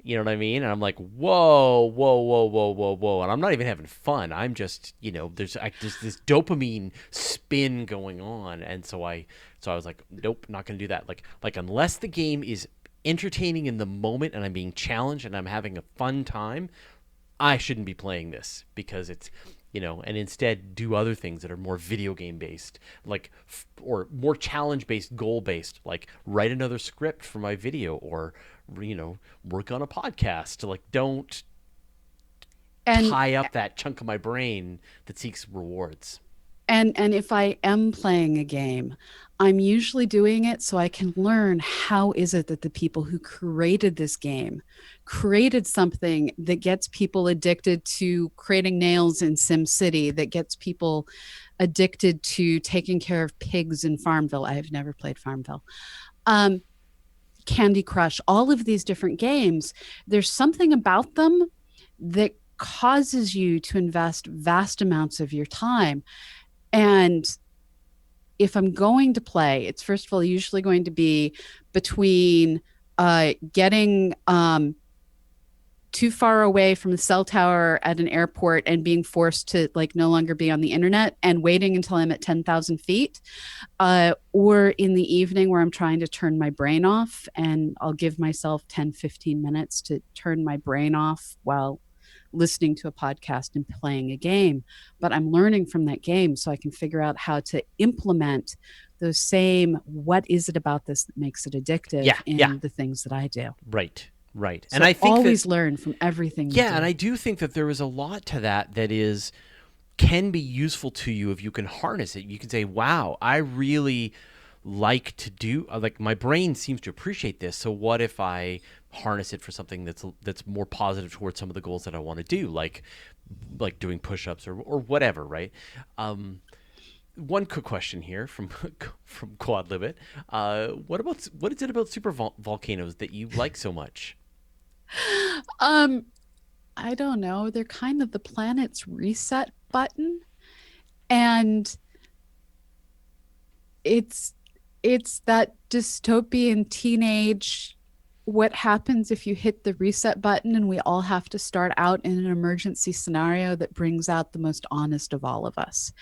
You know what I mean? And I'm like, whoa, whoa, whoa, whoa, whoa, whoa. And I'm not even having fun. I'm just, there's this dopamine spin going on. And so I was like, nope, not going to do that. Like unless the game is entertaining in the moment and I'm being challenged and I'm having a fun time, I shouldn't be playing this, because it's, and instead do other things that are more video game based, like, or more challenge based, goal based, like write another script for my video, or, work on a podcast. Like, don't And tie up that chunk of my brain that seeks rewards. And if I am playing a game, I'm usually doing it so I can learn how is it that the people who created this game created something that gets people addicted to creating nails in Sim City, that gets people addicted to taking care of pigs in Farmville. I have never played Farmville. Um, Candy Crush, all of these different games, there's something about them that causes you to invest vast amounts of your time. And if I'm going to play, it's first of all usually going to be between getting too far away from the cell tower at an airport and being forced to like no longer be on the internet and waiting until I'm at 10,000 feet, or in the evening where I'm trying to turn my brain off, and I'll give myself 10, 15 minutes to turn my brain off while listening to a podcast and playing a game. But I'm learning from that game so I can figure out how to implement those same, what is it about this that makes it addictive in the things that I do. Right. Right. So and I think always learn from everything. Yeah, and I do think that there is a lot to that is can be useful to you if you can harness it. You can say, "Wow, I really like to do like my brain seems to appreciate this. So what if I harness it for something that's more positive towards some of the goals that I want to do, like doing push-ups or whatever, right?" One quick question here from Quad Libet. What is it about super volcanoes that you like so much? I don't know. They're kind of the planet's reset button. And it's that dystopian teenage, what happens if you hit the reset button and we all have to start out in an emergency scenario that brings out the most honest of all of us.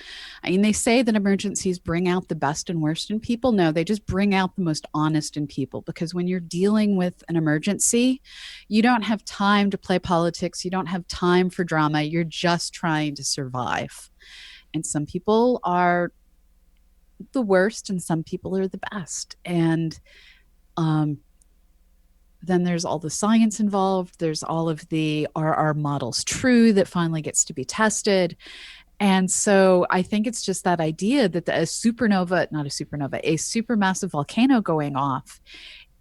I mean, they say that emergencies bring out the best and worst in people. No, they just bring out the most honest in people, because when you're dealing with an emergency, you don't have time to play politics. You don't have time for drama. You're just trying to survive. And some people are the worst and some people are the best. And then there's all the science involved. There's all of the, are our models true, that finally gets to be tested. And so I think it's just that idea that a supernova, not a supernova, a supermassive volcano going off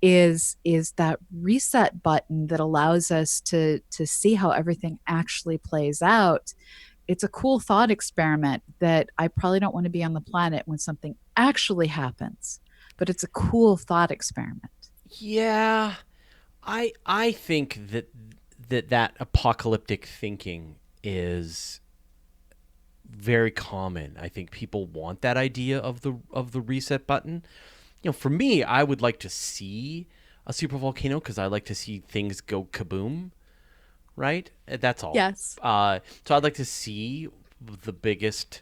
is that reset button that allows us to see how everything actually plays out. It's a cool thought experiment that I probably don't want to be on the planet when something actually happens, but it's a cool thought experiment. Yeah, I think that apocalyptic thinking is very common. I think people want that idea of the reset button. For me, I would like to see a super volcano because I like to see things go kaboom. Right? That's all. Yes. So I'd like to see the biggest.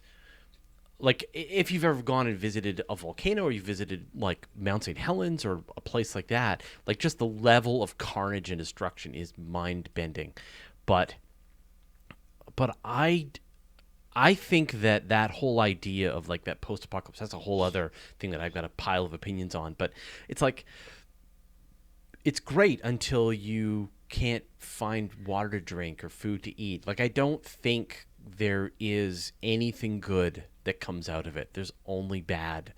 Like, if you've ever gone and visited a volcano, or you visited like Mount St. Helens or a place like that, like just the level of carnage and destruction is mind bending. But I think that whole idea of like that post apocalypse, that's a whole other thing that I've got a pile of opinions on. But it's like, it's great until you can't find water to drink or food to eat. Like, I don't think there is anything good that comes out of it. There's only bad,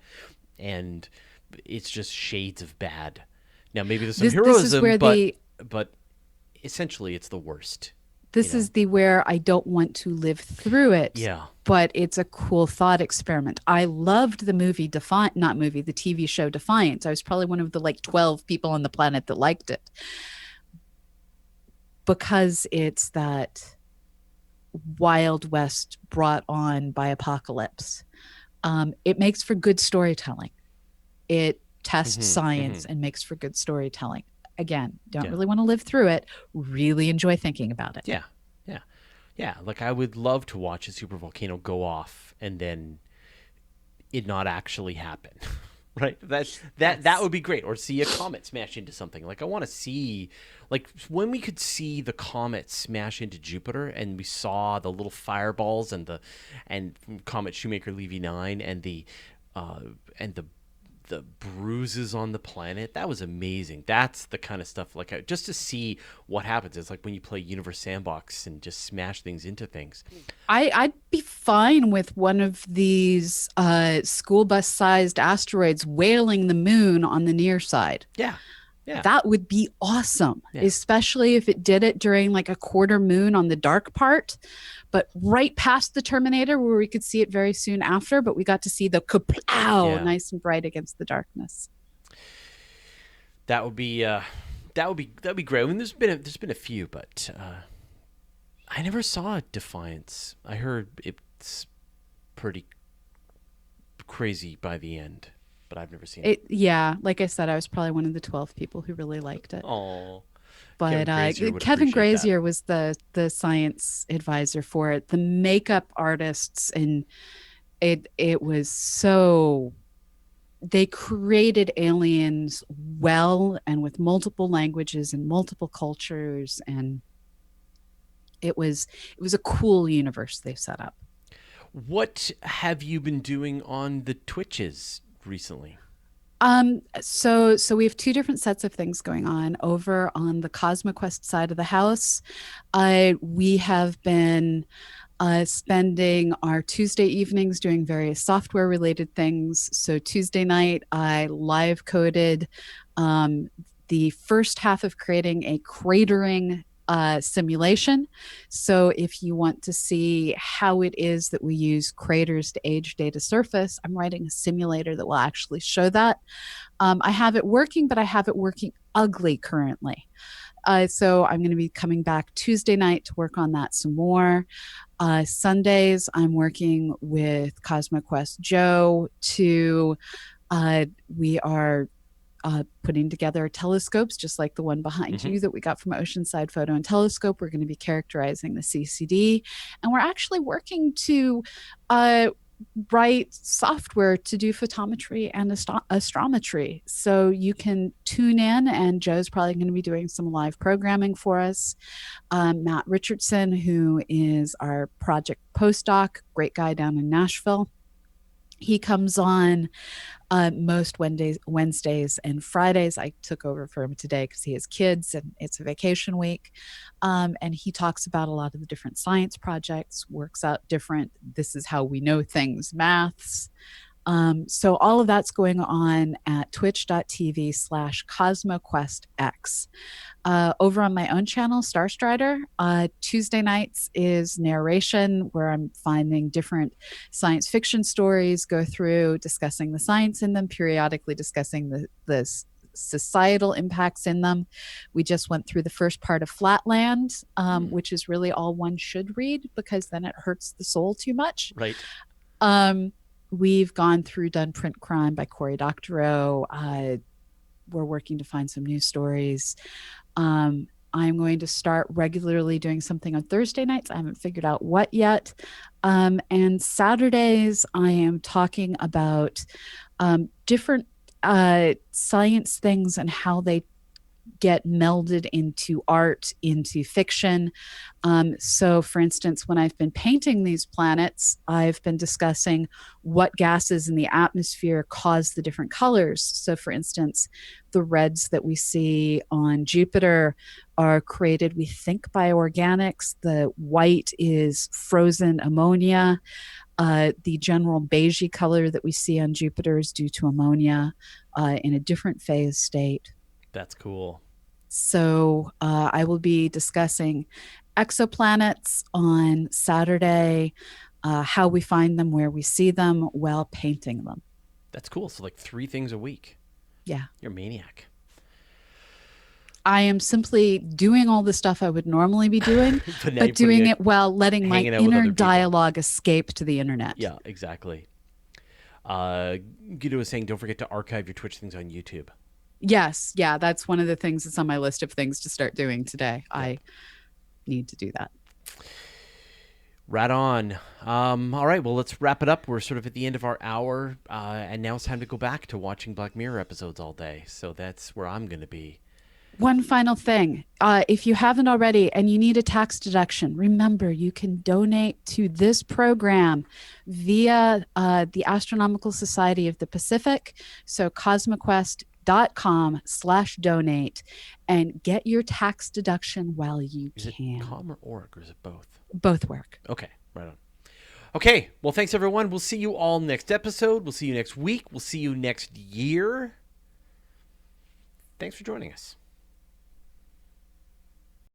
and it's just shades of bad. Now, maybe there's some heroism, but essentially it's the worst. This is the where I don't want to live through it. Yeah. But it's a cool thought experiment. I loved the movie the TV show Defiance. I was probably one of the like 12 people on the planet that liked it, because it's that Wild West brought on by apocalypse. It makes for good storytelling. It tests science and makes for good storytelling. Again, don't really want to live through it. Really enjoy thinking about it. Yeah. Like, I would love to watch a super volcano go off and then it not actually happen. Right? That would be great. Or see a comet smash into something. Like, I want to see, like, when we could see the comet smash into Jupiter and we saw the little fireballs and Comet Shoemaker Levy 9 and the the bruises on the planet. That was amazing. That's the kind of stuff, like, just to see what happens. It's like when you play Universe Sandbox and just smash things into things. I'd be fine with one of these school bus sized asteroids whaling the moon on the near side. Yeah. Yeah. That would be awesome, Yeah. especially if it did it during like a quarter moon on the dark part, but right past the Terminator where we could see it very soon after, but we got to see the kapow nice and bright against the darkness. That would be great. I mean, there's been a few, but I never saw Defiance. I heard it's pretty crazy by the end, but I've never seen it. Yeah, like I said, I was probably one of the 12 people who really liked it. Oh, but Kevin Grazier was the science advisor for it. The makeup artists, and it was so, they created aliens well and with multiple languages and multiple cultures, and it was a cool universe they set up. What have you been doing on the Twitches recently? So we have two different sets of things going on over on the CosmoQuest side of the house. We have been spending our Tuesday evenings doing various software related things. So Tuesday night, I live coded the first half of creating a cratering simulation. So if you want to see how it is that we use craters to age data surface, I'm writing a simulator that will actually show that. I have it working, but I have it working ugly currently. So I'm going to be coming back Tuesday night to work on that some more. Sundays, I'm working with CosmoQuest Joe to, we are putting together telescopes just like the one behind you that we got from Oceanside Photo and Telescope. We're going to be characterizing the CCD, and we're actually working to write software to do photometry and astrometry. So you can tune in, and Joe's probably going to be doing some live programming for us. Matt Richardson, who is our project postdoc, great guy down in Nashville, he comes on most Wednesdays and Fridays. I took over for him today because he has kids and it's a vacation week. And he talks about a lot of the different science projects, works out different, this is how we know things, maths. So all of that's going on at twitch.tv/CosmoQuestX. Over on my own channel, Starstrider, Tuesday nights is narration, where I'm finding different science fiction stories, go through discussing the science in them, periodically discussing the societal impacts in them. We just went through the first part of Flatland, which is really all one should read because then it hurts the soul too much. Right. We've gone through Done Print Crime by Cory Doctorow. We're working to find some new stories. I'm going to start regularly doing something on Thursday nights. I haven't figured out what yet. And Saturdays, I am talking about different science things and how they get melded into art, into fiction. So for instance, when I've been painting these planets, I've been discussing what gases in the atmosphere cause the different colors. So for instance, the reds that we see on Jupiter are created, we think, by organics. The white is frozen ammonia. The general beigey color that we see on Jupiter is due to ammonia in a different phase state. That's cool. So I will be discussing exoplanets on Saturday, how we find them, where we see them, while painting them. That's cool. So like 3 things a week. Yeah. You're a maniac. I am simply doing all the stuff I would normally be doing, but doing it while letting my inner dialogue escape to the internet. Yeah, exactly. Guido was saying, don't forget to archive your Twitch things on YouTube. Yes. Yeah. That's one of the things that's on my list of things to start doing today. Yep. I need to do that. Right on. All right. Well, let's wrap it up. We're sort of at the end of our hour. And now it's time to go back to watching Black Mirror episodes all day. So that's where I'm going to be. One final thing. If you haven't already and you need a tax deduction, remember you can donate to this program via the Astronomical Society of the Pacific. So cosmoquest.com/donate and get your tax deduction while you Is it can. com or org, or is it both? Both work. Okay, right on. Okay, well, thanks, everyone. We'll see you all next episode. We'll see you next week. We'll see you next year. Thanks for joining us.